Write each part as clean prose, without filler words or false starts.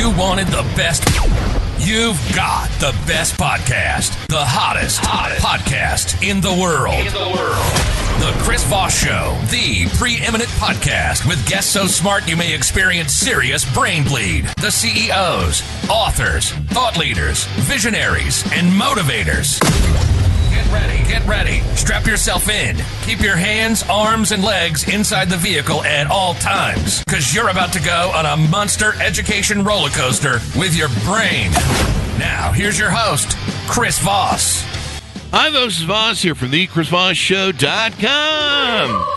you wanted the best, you've got the best podcast. The hottest podcast in the world. The Chris Voss Show, the preeminent podcast with guests so smart you may experience serious brain bleed. The CEOs, authors, thought leaders, visionaries, and motivators. Get ready. Strap yourself in. Keep your hands, arms, and legs inside the vehicle at all times, because you're about to go on a monster education roller coaster with your brain. Now, here's your host, Chris Voss. Hi, this is Voss here from thechrisvossshow.com.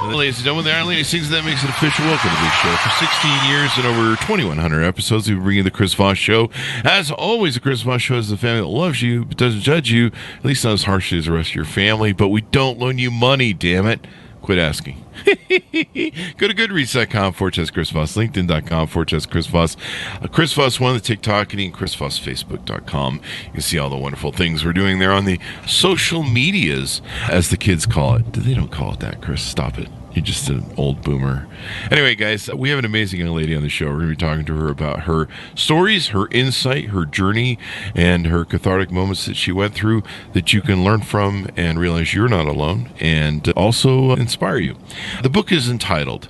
Ladies and gentlemen, there are ladies things that makes it official. Welcome to the big show. For 16 years and over 2,100 episodes, we bring you the Chris Voss Show. As always, the Chris Voss Show is the family that loves you, but doesn't judge you, at least not as harshly as the rest of your family. But we don't loan you money, damn it. Quit asking. Go to goodreads.com/Chris Voss, LinkedIn.com/Chris Voss, Chris Voss 1, the TikTok, and Chris Voss, Facebook.com. You can see all the wonderful things we're doing there on the social medias, as the kids call it. They don't call it that, Chris. Stop it. You're just an old boomer. Anyway, guys, we have an amazing young lady on the show. We're going to be talking to her about her stories, her insight, her journey, and her cathartic moments that she went through that you can learn from and realize you're not alone, and also inspire you. The book is entitled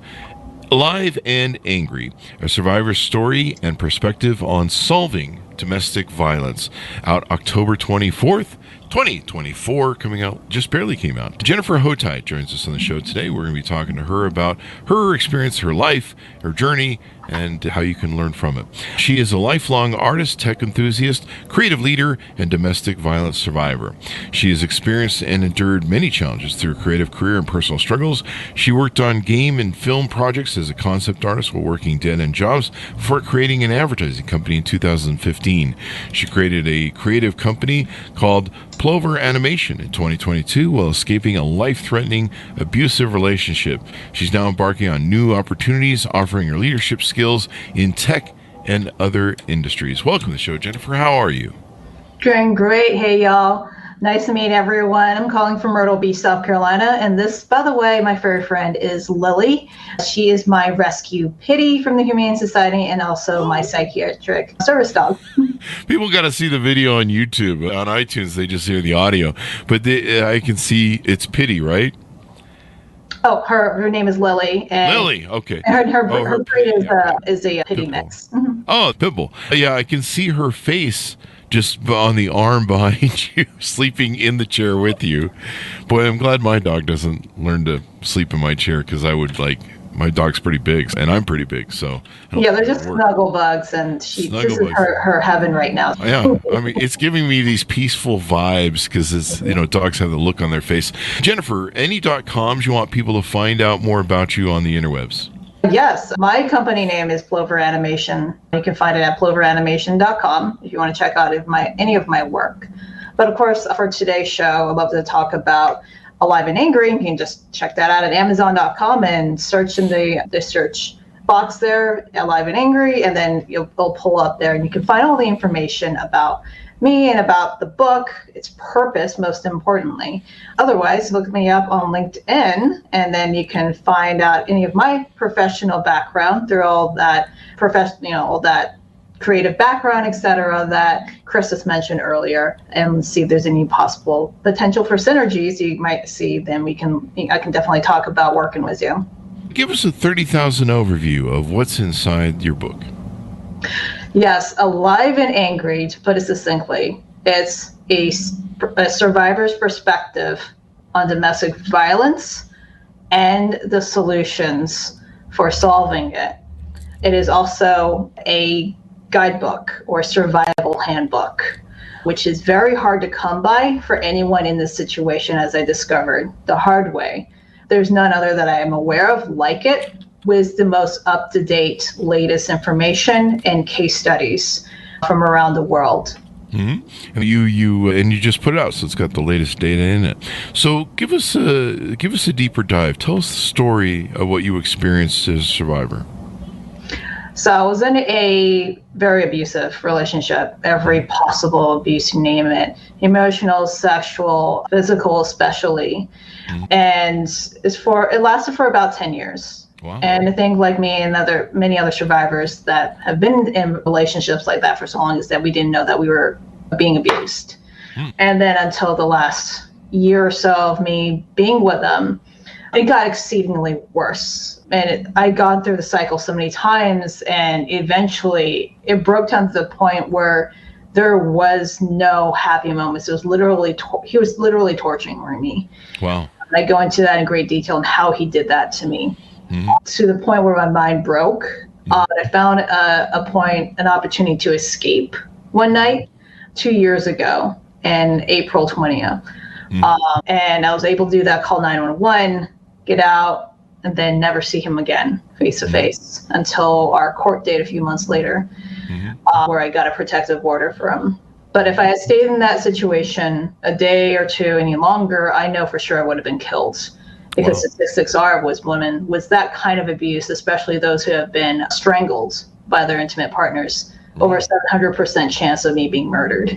Alive and Angry, a survivor's story and perspective on solving domestic violence. Out October 24th, 2024, coming out, just barely came out. Jennifer Hotai joins us on the show today. We're going to be talking to her about her experience, her life, her journey, and how you can learn from it. She is a lifelong artist, tech enthusiast, creative leader, and domestic violence survivor. She has experienced and endured many challenges through her creative career and personal struggles. She worked on game and film projects as a concept artist while working dead-end jobs before creating an advertising company in 2015. She created a creative company called Plover Animation in 2022 while escaping a life-threatening, abusive relationship. She's now embarking on new opportunities, offering her leadership skills in tech and other industries. Welcome to the show, Jennifer. How are you? Doing great. Hey, y'all. Nice to meet everyone. I'm calling from Myrtle Beach, South Carolina. And this, by the way, my furry friend is Lily. She is my rescue pitty from the Humane Society and also my psychiatric service dog. People got to see the video on YouTube. On iTunes, they just hear the audio. But I can see it's Pitty, right? Oh, her name is Lily. And Lily, okay. Her breed is a pitty mix. Mm-hmm. Oh, Pitbull. Yeah, I can see her face just on the arm behind you, sleeping in the chair with you. Boy, I'm glad my dog doesn't learn to sleep in my chair, because I would my dog's pretty big, and I'm pretty big, so. Yeah, they're just snuggle bugs, and this is her heaven right now. Yeah, I mean, it's giving me these peaceful vibes, because it's, dogs have the look on their face. Jennifer, any .coms you want people to find out more about you on the interwebs? Yes, my company name is Plover Animation. You can find it at ploveranimation.com if you want to check out any of my work. But of course, for today's show, I'd love to talk about Alive and Angry. You can just check that out at amazon.com and search in the search box there, Alive and Angry, and then it'll pull up there, and you can find all the information about me and about the book, its purpose, most importantly. Otherwise, look me up on LinkedIn, and then you can find out any of my professional background through all that all that creative background, etc., that Chris has mentioned earlier, and see if there's any possible potential for synergies you might see. Then I can definitely talk about working with you. Give us a 30,000 overview of what's inside your book. Yes, Alive and Angry, to put it succinctly, it's a survivor's perspective on domestic violence and the solutions for solving it. It is also a guidebook or survival handbook, which is very hard to come by for anyone in this situation, as I discovered the hard way. There's none other that I am aware of like it, with the most up-to-date, latest information and case studies from around the world. Mm-hmm. You just put it out, so it's got the latest data in it. So give us a deeper dive. Tell us the story of what you experienced as a survivor. So I was in a very abusive relationship, every possible abuse, you name it, emotional, sexual, physical, especially. Mm-hmm. And it lasted for about 10 years. Wow. And I think like me and many other survivors that have been in relationships like that for so long is that we didn't know that we were being abused. And then until the last year or so of me being with them, it got exceedingly worse. And I'd gone through the cycle so many times, and eventually it broke down to the point where there was no happy moments. It was literally, he was literally torturing me. Wow. And I go into that in great detail and how he did that to me. To the point where my mind broke. I found an opportunity to escape one night 2 years ago in April 20th. And I was able to do that, call 911, get out, and then never see him again face to face until our court date a few months later, where I got a protective order for him. But if I had stayed in that situation a day or two any longer, I know for sure I would have been killed. Because the statistics was that kind of abuse, especially those who have been strangled by their intimate partners, over a 700% chance of me being murdered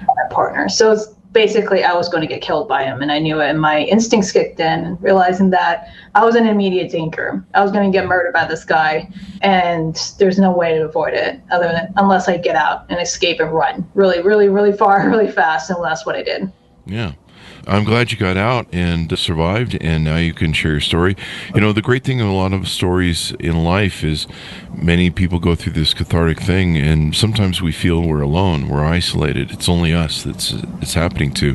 by my partner. So it's basically I was going to get killed by him, and I knew it, and my instincts kicked in, realizing that I was in immediate danger. I was going to get murdered by this guy, and there's no way to avoid it unless I get out and escape and run really, really, really far, really fast, and that's what I did. Yeah. I'm glad you got out and survived, and now you can share your story. You know, the great thing of a lot of stories in life is many people go through this cathartic thing, and sometimes we feel we're alone, we're isolated. It's only us that's it's happening to.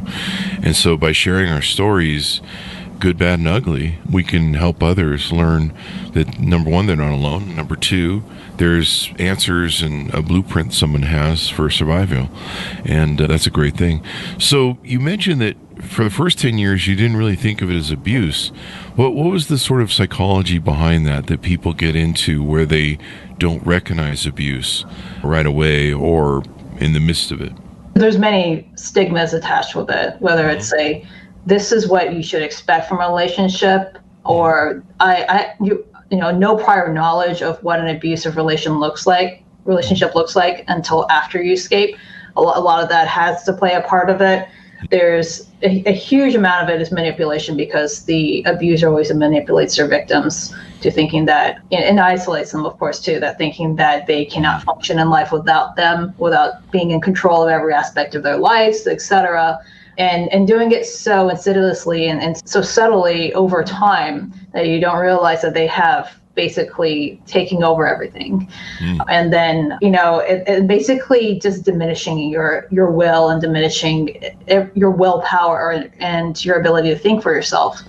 And so by sharing our stories, good, bad, and ugly, we can help others learn that, number one, they're not alone. Number two, there's answers and a blueprint someone has for survival. And that's a great thing. So you mentioned that for the first 10 years, you didn't really think of it as abuse. What was the sort of psychology behind that people get into where they don't recognize abuse right away or in the midst of it? There's many stigmas attached with it, whether it's this is what you should expect from a relationship, or no prior knowledge of what an abusive relationship looks like until after you escape. A lot of that has to play a part of it. There's a huge amount of it is manipulation, because the abuser always manipulates their victims to thinking that, and isolates them, of course, too, that thinking that they cannot function in life without them, without being in control of every aspect of their lives, etc. And doing it so insidiously and so subtly over time that you don't realize that they have basically taking over everything. And then, it basically just diminishing your will and diminishing your willpower and your ability to think for yourself.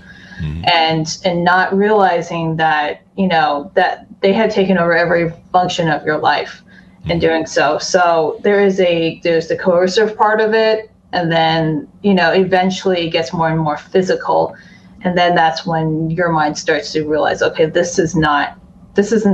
And not realizing that, that they had taken over every function of your life in doing so. So there's the coercive part of it. And then, eventually it gets more and more physical. And then that's when your mind starts to realize, okay, this isn't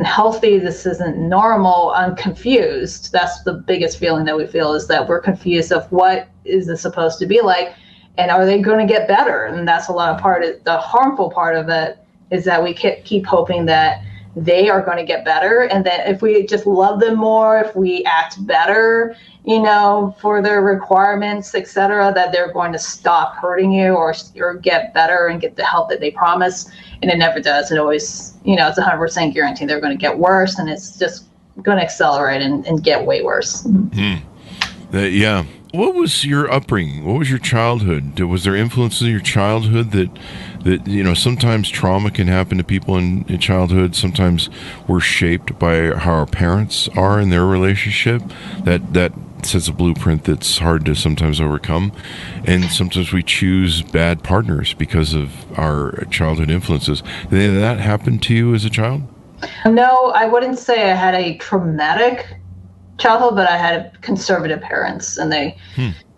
healthy. This isn't normal. I'm confused. That's the biggest feeling that we feel, is that we're confused of what is this supposed to be like, and are they going to get better? And that's a lot of the harmful part of it, is that we keep hoping that they are going to get better. And that if we just love them more, if we act better, for their requirements, etc., that they're going to stop hurting you or get better and get the help that they promise. And it never does. It always, it's 100% guaranteed they're going to get worse, and it's just going to accelerate and get way worse. Yeah. What was your upbringing? What was your childhood? Was there influences in your childhood that sometimes trauma can happen to people in childhood? Sometimes we're shaped by how our parents are in their relationship. That sets a blueprint that's hard to sometimes overcome. And sometimes we choose bad partners because of our childhood influences. Did that happen to you as a child? No, I wouldn't say I had a traumatic childhood, but I had conservative parents, and they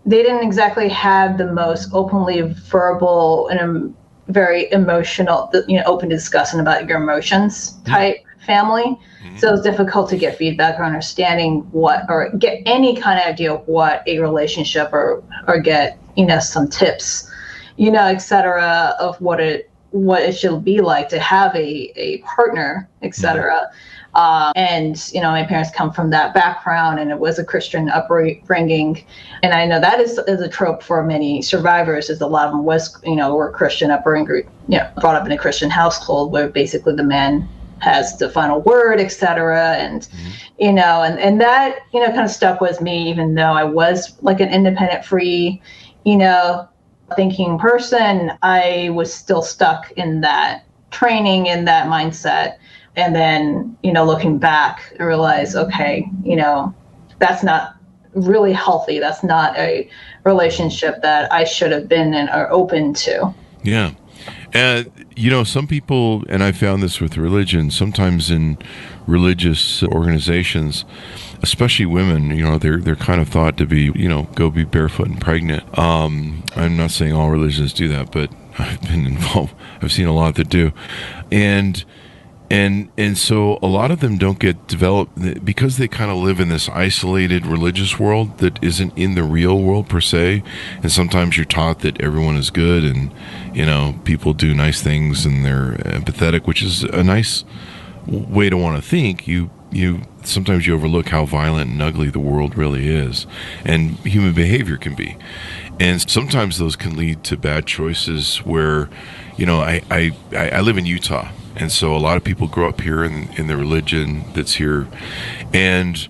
didn't exactly have the most openly verbal and very emotional, open discussion about your emotions type family. So it's difficult to get feedback or understanding or get any kind of idea of what a relationship or get, some tips, etc., of what it should be like to have a partner, etc. And, my parents come from that background, and it was a Christian upbringing. And I know that is a trope for many survivors, is a lot of them were Christian upbringing, brought up in a Christian household where basically the man has the final word, etc. And, and that, kind of stuck with me, even though I was like an independent, free, thinking person. I was still stuck in that training, in that mindset. And then, looking back, I realized, okay, that's not really healthy. That's not a relationship that I should have been in or open to. Yeah. And, some people, and I found this with religion, sometimes in religious organizations, especially women, they're kind of thought to be, go be barefoot and pregnant. I'm not saying all religions do that, but I've been involved. I've seen a lot that do. And so a lot of them don't get developed because they kind of live in this isolated religious world that isn't in the real world per se. And sometimes you're taught that everyone is good and, people do nice things and they're empathetic, which is a nice way to want to think. Sometimes you overlook how violent and ugly the world really is and human behavior can be. And sometimes those can lead to bad choices where, I live in Utah. And so a lot of people grow up here in the religion that's here. And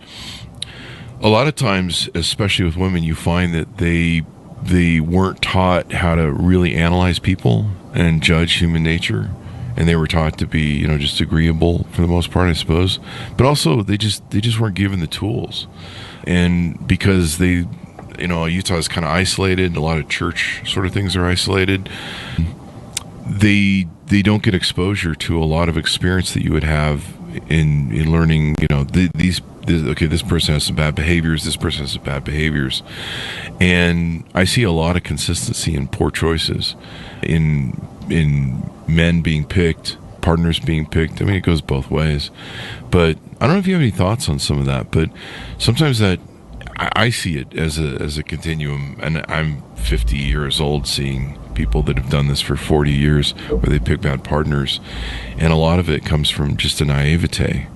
a lot of times, especially with women, you find that they weren't taught how to really analyze people and judge human nature. And they were taught to be, just agreeable for the most part, I suppose. But also they just weren't given the tools. And because Utah is kind of isolated, a lot of church sort of things are isolated. They don't get exposure to a lot of experience that you would have in learning, this person has some bad behaviors, this person has some bad behaviors. And I see a lot of consistency in poor choices, in men being picked, partners being picked. I mean, it goes both ways. But I don't know if you have any thoughts on some of that, but sometimes that I see it as a continuum, and I'm 50 years old seeing people that have done this for 40 years where they pick bad partners, and a lot of it comes from just a naivete.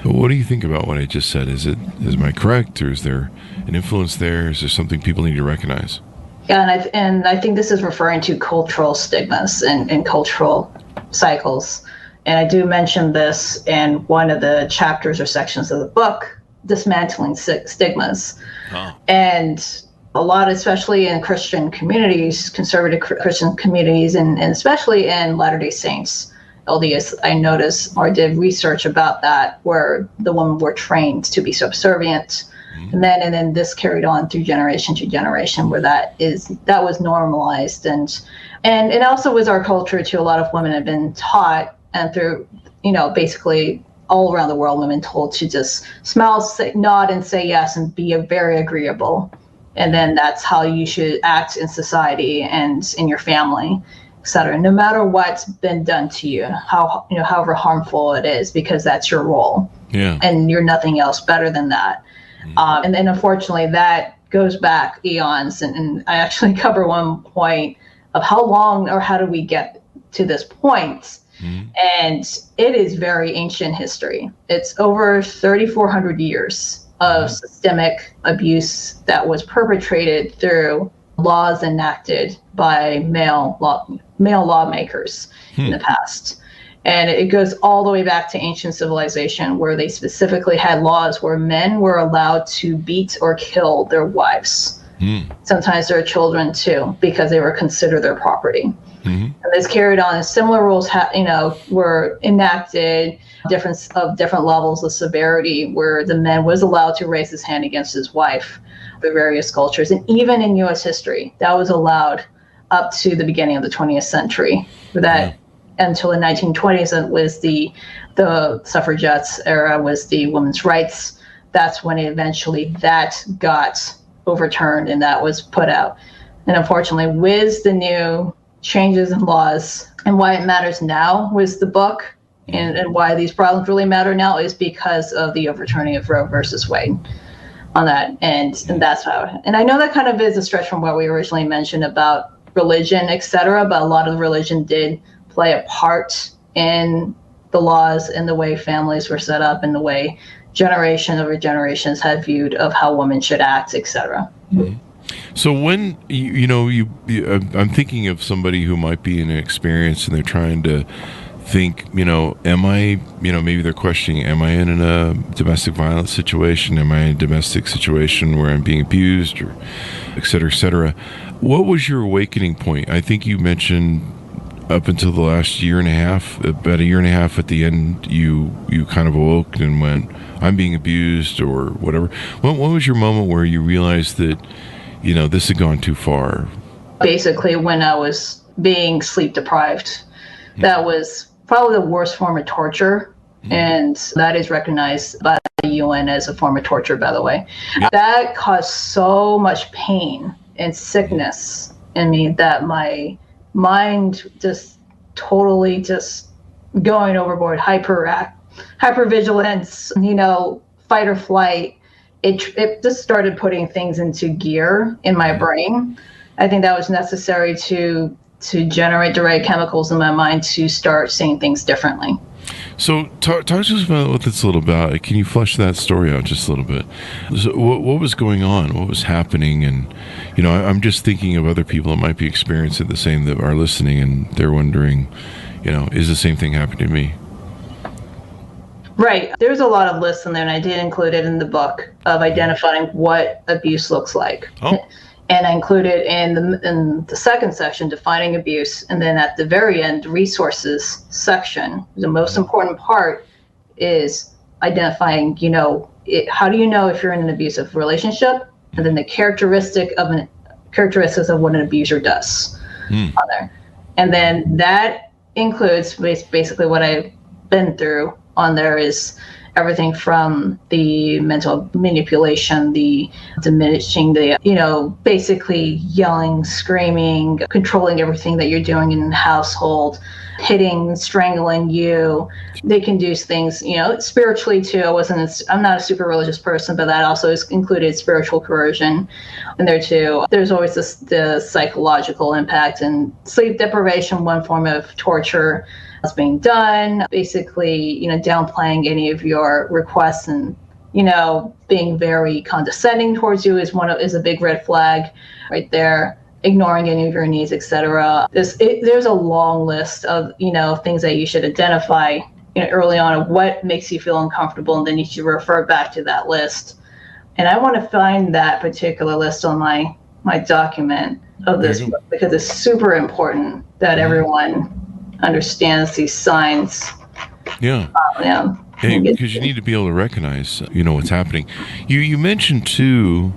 But what do you think about what I just said? Is I correct, or is there an influence there? Is there something people need to recognize? Yeah, and I think this is referring to cultural stigmas and cultural cycles. And I do mention this in one of the chapters or sections of the book, Dismantling Stigmas. Oh. And a lot, especially in Christian communities, conservative Christian communities, and especially in Latter-day Saints, LDS, I noticed or did research about that, where the women were trained to be subservient. Mm-hmm. And then this carried on through generation to generation, where that was normalized. And it also was our culture too. A lot of women have been taught, and through, basically all around the world, women told to just smile, nod, and say yes, and be very agreeable. And then that's how you should act in society and in your family, et cetera. No matter what's been done to you, however harmful it is, because that's your role. Yeah. And you're nothing else better than that. Mm-hmm. And then unfortunately that goes back eons. And I actually cover one point of how long or how do we get to this point. Mm-hmm. And it is very ancient history. It's over 3,400 years of systemic abuse that was perpetrated through laws enacted by male lawmakers in the past. And it goes all the way back to ancient civilization, where they specifically had laws where men were allowed to beat or kill their wives. Sometimes their children too, because they were considered their property. Mm-hmm. And this carried on. Similar rules, were enacted, different levels of severity, where the man was allowed to raise his hand against his wife. The various cultures, and even in U.S. history, that was allowed up to the beginning of the 20th century. Until the 1920s, it was the suffragettes era, was the women's rights. That's when eventually that got overturned and that was put out. And unfortunately, with the new changes in laws, and why it matters now was the book, and why these problems really matter now is because of the overturning of Roe versus Wade on that. And that's how, and I know that kind of is a stretch from what we originally mentioned about religion, etc., but a lot of religion did play a part in the laws and the way families were set up and the way generation over generations had viewed of how women should act, etc. Mm-hmm. So when I'm thinking of somebody who might be in an experience and they're trying to think, am I, maybe they're questioning, am I in a domestic violence situation? Am I in a domestic situation where I'm being abused, or et cetera, et cetera? What was your awakening point? I think you mentioned up until the last year and a half, about a year and a half at the end, you kind of awoke and went, I'm being abused or whatever. What was your moment where you realized that, this had gone too far? Basically, when I was being sleep deprived, that was probably the worst form of torture. And that is recognized by the UN as a form of torture, by the way. Yeah. That caused so much pain and sickness in me that my mind just totally just going overboard, hypervigilance, fight or flight. It just started putting things into gear in my brain. I think that was necessary to generate the right chemicals in my mind to start seeing things differently. So talk to us about what that's a little about. Can you flesh that story out just a little bit? So what was going on? What was happening? And, I'm just thinking of other people that might be experiencing the same, that are listening, and they're wondering, is the same thing happening to me? Right. There's a lot of lists in there, and I did include it in the book of identifying what abuse looks like. Oh. And I included in the second section, defining abuse. And then at the very end, resources section, the most important part is identifying, how do you know if you're in an abusive relationship? And then the characteristics of what an abuser does on there. And then that includes basically what I've been through on there is everything from the mental manipulation, the diminishing, basically yelling, screaming, controlling everything that you're doing in the household, hitting, strangling you. They can do things, spiritually too. I'm not a super religious person, but that also is included spiritual coercion in there too. There's always the psychological impact, and sleep deprivation, one form of torture that's being done, basically, downplaying any of your requests and, being very condescending towards you is a big red flag right there. Ignoring any of your needs, etc. There's a long list of, things that you should identify, early on of what makes you feel uncomfortable, and then you should refer back to that list. And I want to find that particular list on my document of this book, because it's super important that everyone understands these signs. Yeah. Because you need to be able to recognize, what's happening. You mentioned too,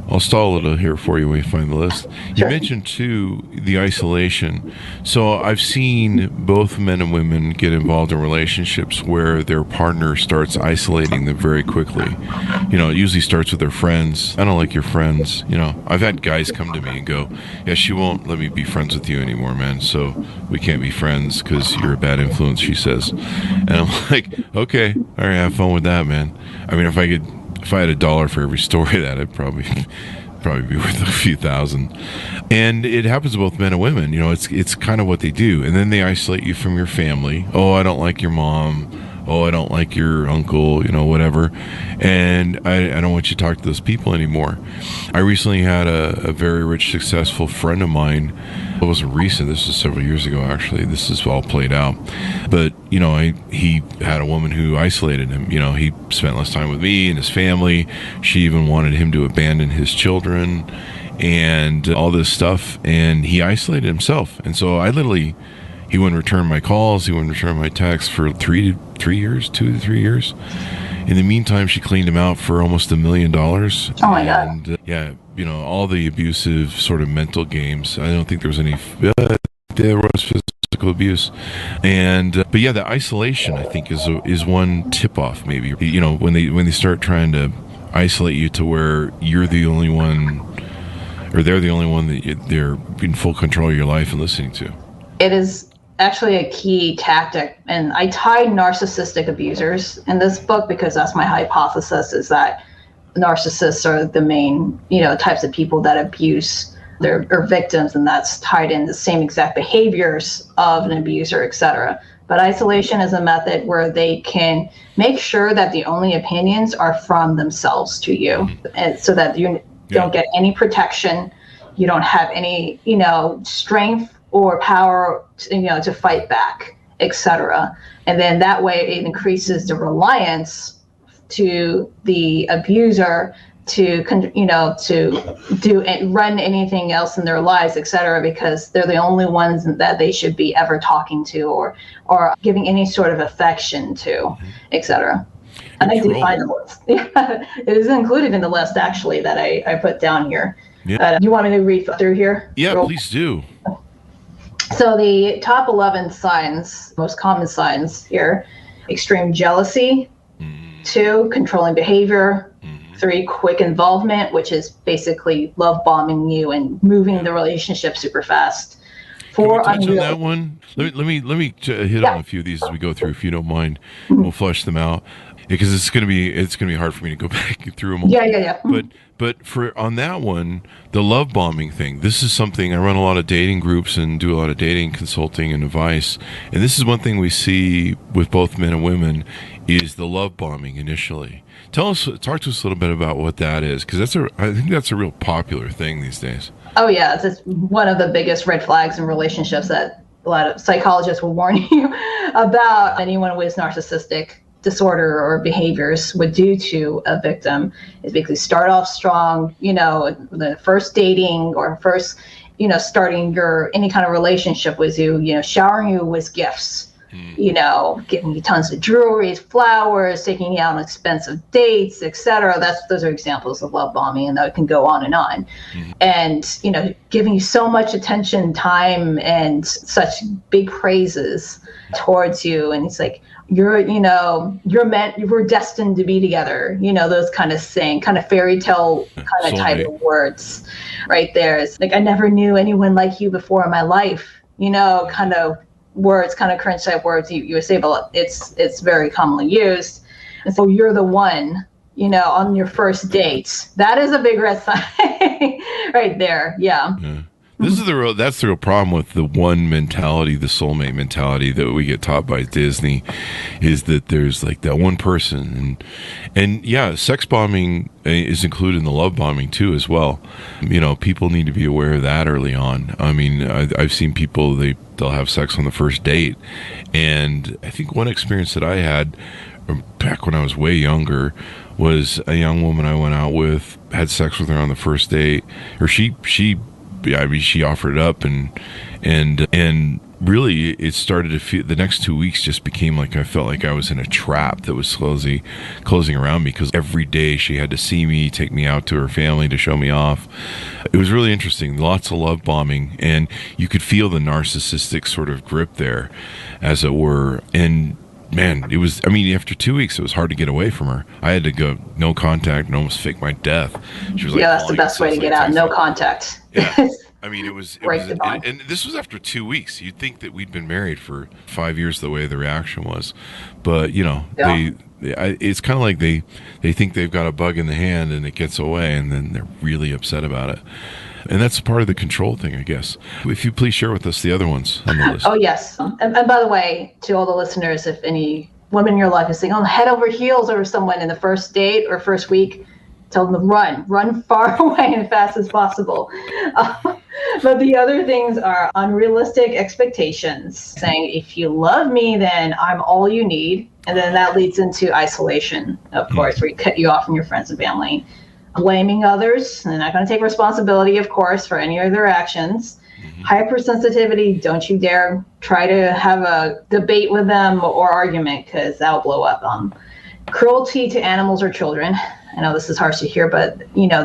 I'll stall a little here for you when you find the list. You mentioned too the isolation. So I've seen both men and women get involved in relationships where their partner starts isolating them very quickly. It usually starts with their friends. I don't like your friends. I've had guys come to me and go, yeah, she won't let me be friends with you anymore, man. So we can't be friends because you're a bad influence, she says. And I'm like, okay, all right, have fun with that, man. I mean, if I had $1 for every story of that, I'd probably be worth a few thousand. And it happens to both men and women. It's kind of what they do. And then they isolate you from your family. Oh, I don't like your mom. Oh, I don't like your uncle, whatever. And I don't want you to talk to those people anymore. I recently had a very rich, successful friend of mine. It wasn't recent. This was several years ago, actually. This is all played out. But, he had a woman who isolated him. He spent less time with me and his family. She even wanted him to abandon his children and all this stuff. And he isolated himself. And so he wouldn't return my calls. He wouldn't return my texts for 2 to 3 years. In the meantime, she cleaned him out for almost $1 million. Oh my God. And, all the abusive sort of mental games. I don't think there was any, there was physical abuse. And, but yeah, the isolation, I think, is one tip off maybe, when they start trying to isolate you to where you're the only one, or they're the only one that they're in full control of your life and listening to. It is actually a key tactic, and I tied narcissistic abusers in this book because that's my hypothesis, is that narcissists are the main types of people that abuse their victims, and that's tied in the same exact behaviors of an abuser, etc. But isolation is a method where they can make sure that the only opinions are from themselves to you, and so that you don't get any protection, you don't have any strength or power to fight back. etc. And then that way it increases the reliance to the abuser to do and run anything else in their lives, etc., because they're the only ones that they should be ever talking to or giving any sort of affection to, etc. And I did find the list. Yeah, it is included in the list actually that I put down here. Yeah. You want me to read through here? Yeah, please do. So the top 11 signs, most common signs here: extreme jealousy, 2, controlling behavior, 3, quick involvement, which is basically love bombing you and moving the relationship super fast. 4, Can we touch on that one? Let me hit on a few of these as we go through, if you don't mind. We'll flesh them out because it's gonna be hard for me to go back through them all. Yeah. But for on that one, the love bombing thing, this is something I run a lot of dating groups and do a lot of dating consulting and advice, and this is one thing we see with both men and women is the love bombing initially. Talk to us a little bit about what that is, because I think that's a real popular thing these days. Oh yeah, it's one of the biggest red flags in relationships that a lot of psychologists will warn you about. Anyone with narcissistic disorder or behaviors would do to a victim is basically start off strong, the first dating or first, starting any kind of relationship with you, showering you with gifts. Giving you tons of jewelry, flowers, taking you out on expensive dates, etc. Those are examples of love bombing, and that can go on and on. And giving you so much attention, time, and such big praises towards you, and it's like we're destined to be together. Those kind of kind of fairy tale kind of type of words, right there. It's like I never knew anyone like you before in my life. Kind of words, kind of cringe type words you would say, but it's very commonly used. And so you're the one, on your first date. That is a big red flag right there. Yeah. That's the real problem with the one mentality, the soulmate mentality that we get taught by Disney, is that there's like that one person, and yeah, sex bombing is included in the love bombing too as well. People need to be aware of that early on. I mean, I've seen people they'll have sex on the first date, and I think one experience that I had back when I was way younger was a young woman I went out with, had sex with her on the first date, or she offered it up, and really it started to feel, the next 2 weeks just became like I felt like I was in a trap that was slowly closing around me, because every day she had to see me, take me out to her family to show me off. It was really interesting, lots of love bombing, and you could feel the narcissistic sort of grip there, as it were. And man, after 2 weeks, it was hard to get away from her. I had to go no contact and almost fake my death. She was like, that's the best way to get out, no contact. Yeah. I mean, and this was after 2 weeks. You'd think that we'd been married for 5 years the way the reaction was. But, it's kind of like they think they've got a bug in the hand and it gets away, and then they're really upset about it. And that's part of the control thing, I guess. If you please share with us the other ones on the list. Oh, yes. And by the way, to all the listeners, if any woman in your life is saying, head over heels over someone in the first date or first week, tell them to run far away and fast as possible. But the other things are unrealistic expectations, saying, if you love me, then I'm all you need. And then that leads into isolation, of course, where you cut you off from your friends and family. Blaming others, they're not going to take responsibility, of course, for any of their actions. Hypersensitivity, don't you dare try to have a debate with them or argument, because that'll blow up. Cruelty to animals or children. I know this is harsh to hear, but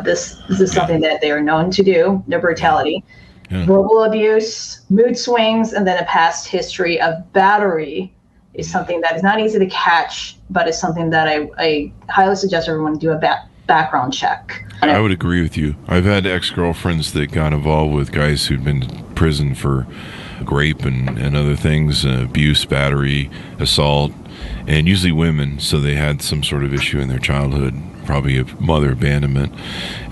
this is something that they are known to do, their brutality. Verbal abuse, mood swings, and then a past history of battery is something that is not easy to catch, but is something that I highly suggest everyone do a background check. I would agree with you. I've had ex-girlfriends that got involved with guys who'd been to prison for rape and other things, abuse, battery, assault, and usually women, so they had some sort of issue in their childhood, probably a mother abandonment.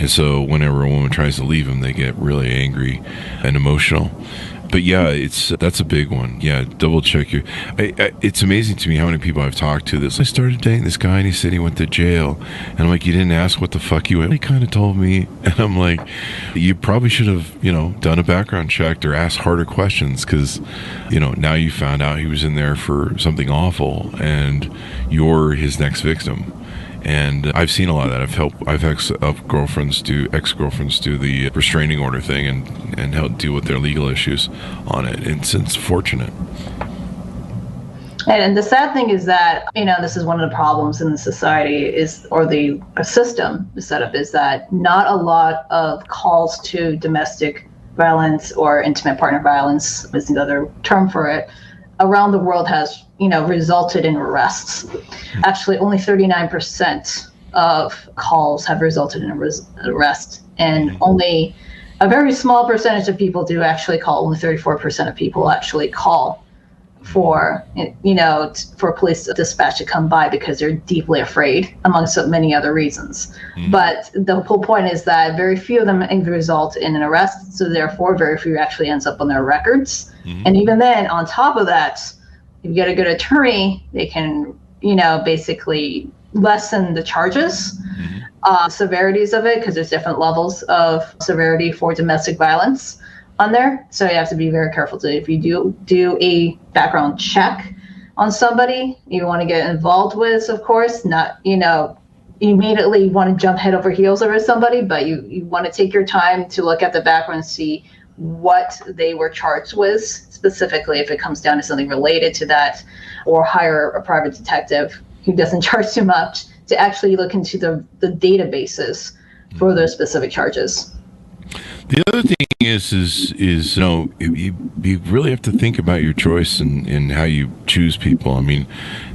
And so whenever a woman tries to leave them, they get really angry and emotional. But yeah, that's a big one. Yeah, double check your. It's amazing to me how many people I've talked to. I started dating this guy, and he said he went to jail, and I'm like, you didn't ask what the fuck you went. He kind of told me, and I'm like, you probably should have, done a background check or asked harder questions, because, now you found out he was in there for something awful, and you're his next victim. And I've seen a lot of that. I've had ex-girlfriends do the restraining order thing and help deal with their legal issues on it. It's fortunate. And the sad thing is that, this is one of the problems in the society or the system setup, is that not a lot of calls to domestic violence or intimate partner violence is another term for it, around the world has resulted in arrests. Actually, only 39% of calls have resulted in arrest, and only a very small percentage of people do actually call. Only 34% of people actually call for police dispatch to come by, because they're deeply afraid, among so many other reasons. But the whole point is that very few of them result in an arrest, so therefore very few actually ends up on their records. And even then, on top of that, if you get a good attorney, they can, basically lessen the charges, severities of it, because there's different levels of severity for domestic violence on there. So you have to be very careful if you do a background check on somebody you want to get involved with, of course, not, immediately want to jump head over heels over somebody, but you want to take your time to look at the background and see what they were charged with, specifically if it comes down to something related to that, or hire a private detective who doesn't charge too much to actually look into the databases for those specific charges. The other thing is you really have to think about your choice and how you choose people. I mean,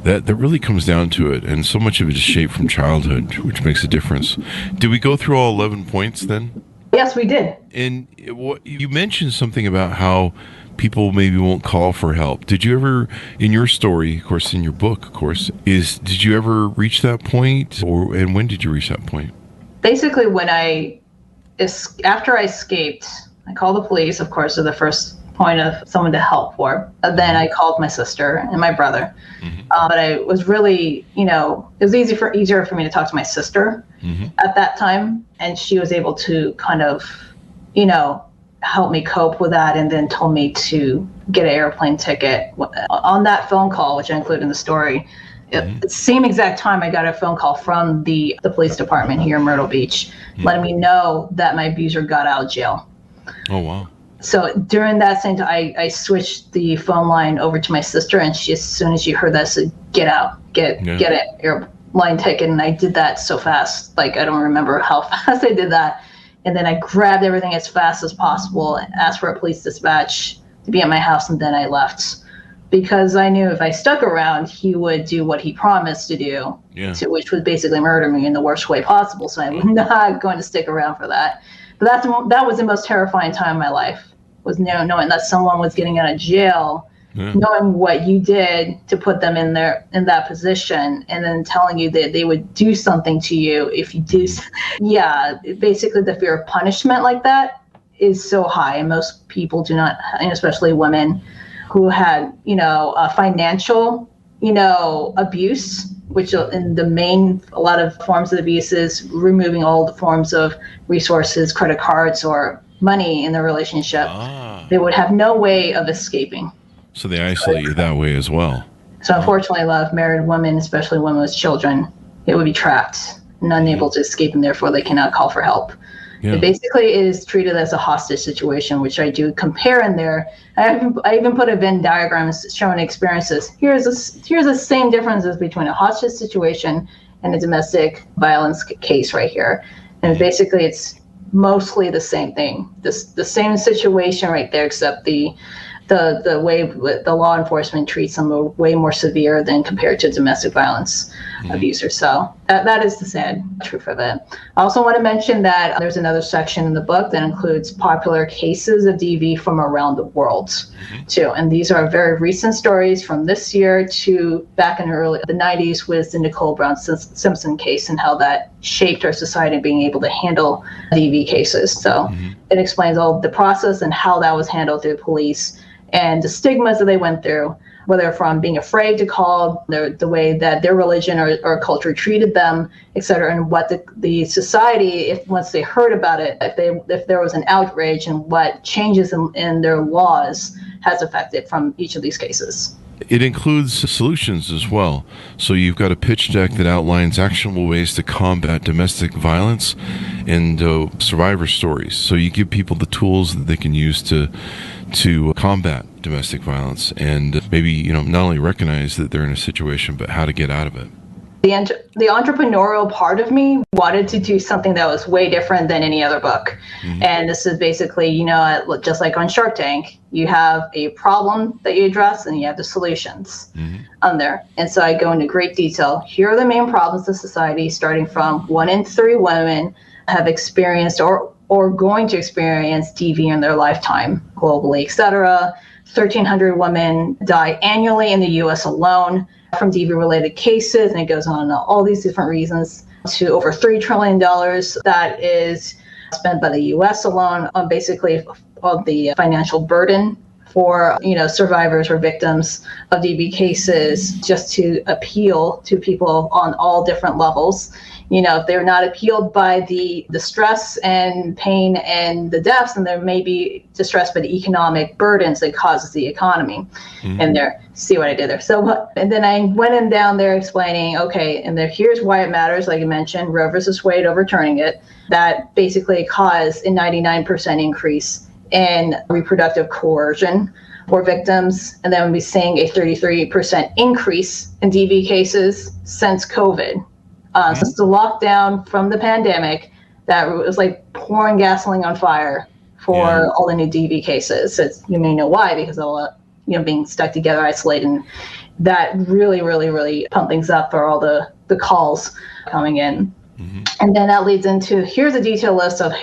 that really comes down to it, and so much of it is shaped from childhood, which makes a difference. Did we go through all 11 points then? Yes, we did. And you mentioned something about how people maybe won't call for help. Did you ever, in your story, of course, in your book, of course, did you ever reach that point, and when did you reach that point? Basically, after I escaped, I called the police, of course, to the first point of someone to help for. Then I called my sister and my brother. But I was really, it was easier for me to talk to my sister at that time. And she was able to kind of, help me cope with that, and then told me to get an airplane ticket. On that phone call, which I include in the story, at the same exact time, I got a phone call from the police department here in Myrtle Beach, letting me know that my abuser got out of jail. Oh, wow. So during that same time, I switched the phone line over to my sister, and as soon as she heard that, said, get out, get an airline ticket. And I did that so fast. Like, I don't remember how fast I did that. And then I grabbed everything as fast as possible and asked for a police dispatch to be at my house, and then I left. Because I knew if I stuck around, he would do what he promised to do, which was basically murder me in the worst way possible. So I'm not going to stick around for that. But that was the most terrifying time in my life, was knowing that someone was getting out of jail, knowing what you did to put them in that position, and then telling you that they would do something to you if you do. Basically the fear of punishment like that is so high, and most people do not, and especially women who had, financial, abuse, which in a lot of forms of abuse is removing all the forms of resources, credit cards, or money in the relationship. They would have no way of escaping. So they isolate you that way as well. So unfortunately, a lot of married women, especially women with children, they would be trapped and unable to escape, and therefore they cannot call for help. Yeah. It basically is treated as a hostage situation, which I do compare in there. I even put a Venn diagram showing experiences. Here's the same differences between a hostage situation and a domestic violence case right here. And basically it's mostly the same thing. The same situation right there, except the way the law enforcement treats them way more severe than compared to domestic violence abusers. So that is the sad truth of it. I also want to mention that there's another section in the book that includes popular cases of DV from around the world too. And these are very recent stories from this year to back in the 90s with the Nicole Brown Simpson case, and how that shaped our society being able to handle DV cases. So it explains all the process and how that was handled through police and the stigmas that they went through, whether from being afraid to call, the way that their religion or culture treated them, et cetera, and what the society, if once they heard about it, if there was an outrage, and what changes in their laws has affected from each of these cases. It includes solutions as well. So you've got a pitch deck that outlines actionable ways to combat domestic violence and survivor stories. So you give people the tools that they can use to combat domestic violence and maybe, not only recognize that they're in a situation, but how to get out of it. The entrepreneurial part of me wanted to do something that was way different than any other book. And this is basically, just like on Shark Tank, you have a problem that you address and you have the solutions on there. And so I go into great detail. Here are the main problems of society, starting from 1 in 3 women have experienced or going to experience DV in their lifetime, globally, et cetera. 1,300 women die annually in the U.S. alone from DV-related cases, and it goes on all these different reasons, to over $3 trillion that is spent by the U.S. alone on basically on the financial burden for survivors or victims of DV cases, just to appeal to people on all different levels. If they're not appealed by the stress and pain and the deaths, then there may be distressed by the economic burdens that causes the economy. And there, see what I did there. So, and then I went in down there explaining, okay, and here's why it matters. Like you mentioned, Roe versus Wade overturning it, that basically caused a 99% increase in reproductive coercion for victims. And then we're seeing a 33% increase in DV cases since COVID. Since the lockdown from the pandemic, that was like pouring gasoline on fire for all the new DV cases. You may know why, because of all being stuck together, isolated, and that really, really, really pumped things up for all the calls coming in. And then that leads into, here's a detailed list of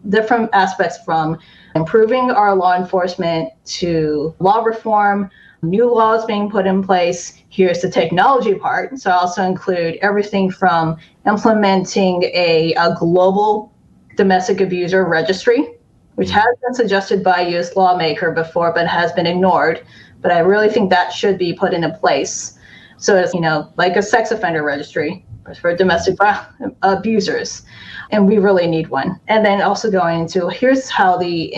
different aspects, from improving our law enforcement to law reform, new laws being put in place. Here's the technology part. So I also include everything from implementing a global domestic abuser registry, which has been suggested by a U.S. lawmaker before, but has been ignored. But I really think that should be put into place. So it's, like a sex offender registry for domestic abusers. And we really need one. And then also going into, here's how the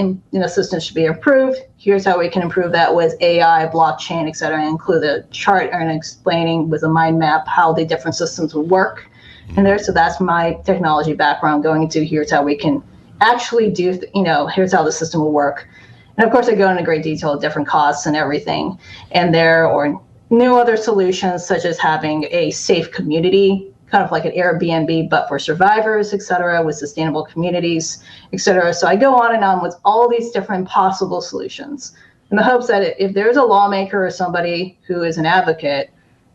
system should be improved. Here's how we can improve that with AI, blockchain, et cetera, and include a chart and explaining with a mind map how the different systems would work in there. So that's my technology background, going into here's how we can actually do, here's how the system will work. And of course, I go into great detail of different costs and everything. And there are new other solutions, such as having a safe community, kind of like an Airbnb, but for survivors, et cetera, with sustainable communities, et cetera. So I go on and on with all these different possible solutions, in the hopes that if there's a lawmaker or somebody who is an advocate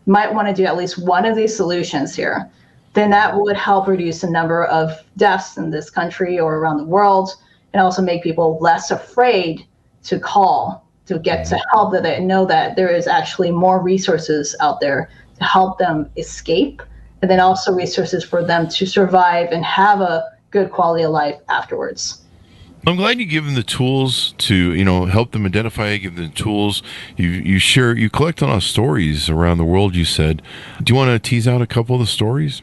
might want to do at least one of these solutions here, then that would help reduce the number of deaths in this country or around the world, and also make people less afraid to call to get to help, that they know that there is actually more resources out there to help them escape, and then also resources for them to survive and have a good quality of life afterwards. I'm glad you give them the tools to, help them identify, give them the tools. You collect on stories around the world, you said. Do you want to tease out a couple of the stories?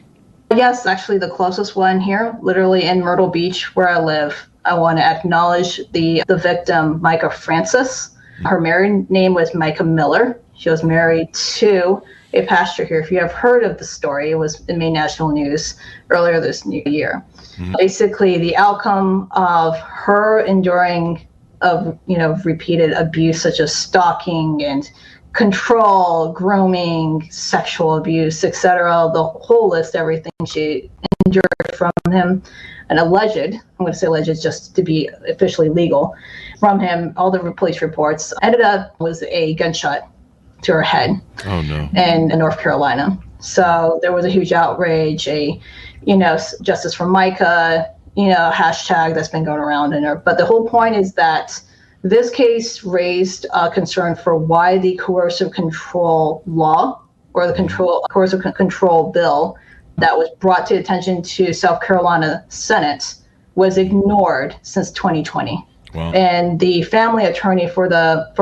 Yes, actually the closest one here, literally in Myrtle Beach, where I live. I want to acknowledge the victim, Micah Francis. Her married name was Micah Miller. She was married to a pastor here. If you have heard of the story, it was in Maine National News earlier this new year. Basically, the outcome of her enduring of repeated abuse, such as stalking and control, grooming, sexual abuse, etc., the whole list, everything she endured from him, an alleged, I'm going to say alleged just to be officially legal, from him, all the police reports ended up was a gunshot to her head. Oh no! In North Carolina. So there was a huge outrage, justice for Micah, hashtag that's been going around in her. But the whole point is that this case raised concern for why the coercive control law, or the coercive control bill, that was brought to attention to South Carolina Senate was ignored since 2020. Wow. And the family attorney for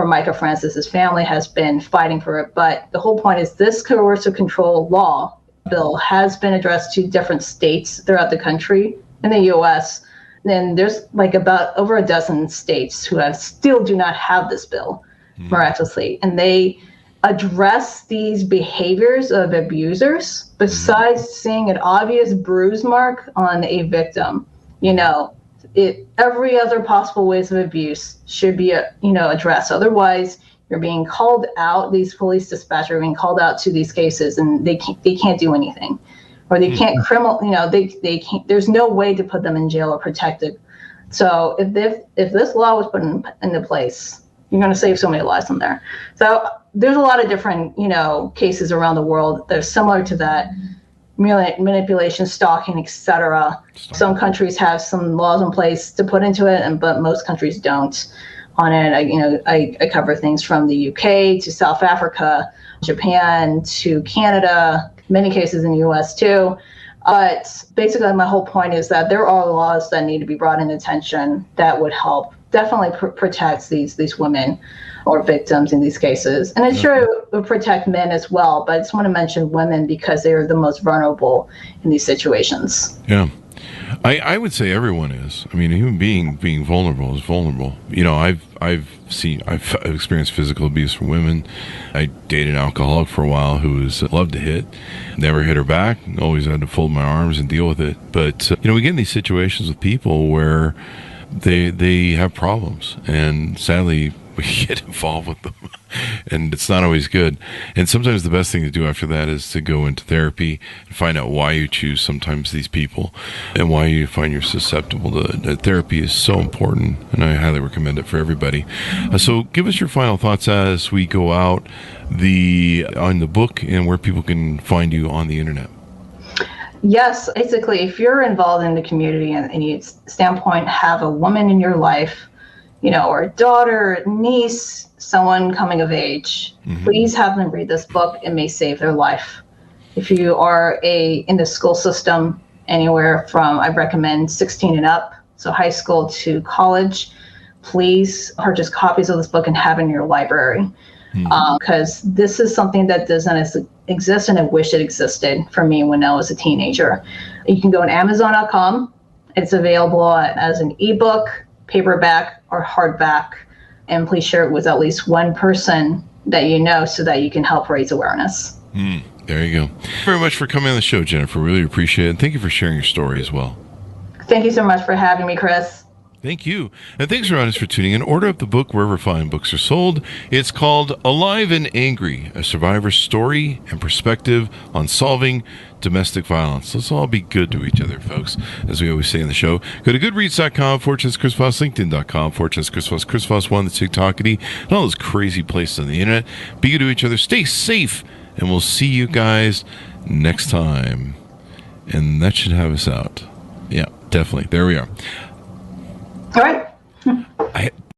Micah Francis's family has been fighting for it. But the whole point is this coercive control law bill has been addressed to different states throughout the country in the U.S. And there's like about over a dozen states who still do not have this bill, miraculously. And they address these behaviors of abusers besides seeing an obvious bruise mark on a victim. Every other possible ways of abuse should be, addressed. Otherwise, you're being called out. These police dispatchers are being called out to these cases, and they can't do anything, or they can't they can't. There's no way to put them in jail or protected. So if this law was put into place, you're going to save so many lives from there. So there's a lot of different cases around the world that are similar to that. Manipulation, stalking, etc. Some countries have some laws in place to put into it, but most countries don't. On it, I cover things from the UK to South Africa, Japan to Canada, many cases in the US too. But basically, my whole point is that there are laws that need to be brought into attention that would help definitely protect these women or victims in these cases. And I'm sure it would protect men as well, but I just want to mention women because they are the most vulnerable in these situations. Yeah. I would say everyone is. I mean, a human being vulnerable is vulnerable. I've experienced physical abuse from women. I dated an alcoholic for a while who loved to hit, never hit her back, always had to fold my arms and deal with it. But, we get in these situations with people where they have problems, and sadly, we get involved with them, and it's not always good. And sometimes the best thing to do after that is to go into therapy and find out why you choose sometimes these people and why you find you're susceptible to it. Therapy is so important, and I highly recommend it for everybody. So give us your final thoughts as we go out on the book and where people can find you on the internet. Yes, basically, if you're involved in the community and any standpoint, have a woman in your life, or a daughter, niece, someone coming of age, please have them read this book. It may save their life. If you are in the school system, anywhere from, I recommend 16 and up, so high school to college, please purchase copies of this book and have it in your library. Because this is something that doesn't exist, and I wish it existed for me when I was a teenager. You can go on Amazon.com. It's available as an ebook, paperback, or hardback, and please share it with at least one person that you know so that you can help raise awareness. There you go. Thank you very much for coming on the show, Jennifer. Really appreciate it. And thank you for sharing your story as well. Thank you so much for having me, Chris. Thank you. And thanks, for for tuning in. Order up the book wherever fine books are sold. It's called Alive and Angry, a survivor's story and perspective on solving domestic violence. Let's all be good to each other, folks, as we always say in the show. Go to goodreads.com/Chris Voss, LinkedIn.com/Chris Voss, Chris Voss1, the TikTokity, and all those crazy places on the internet. Be good to each other. Stay safe, and we'll see you guys next time. And that should have us out. Yeah, definitely. There we are. All right.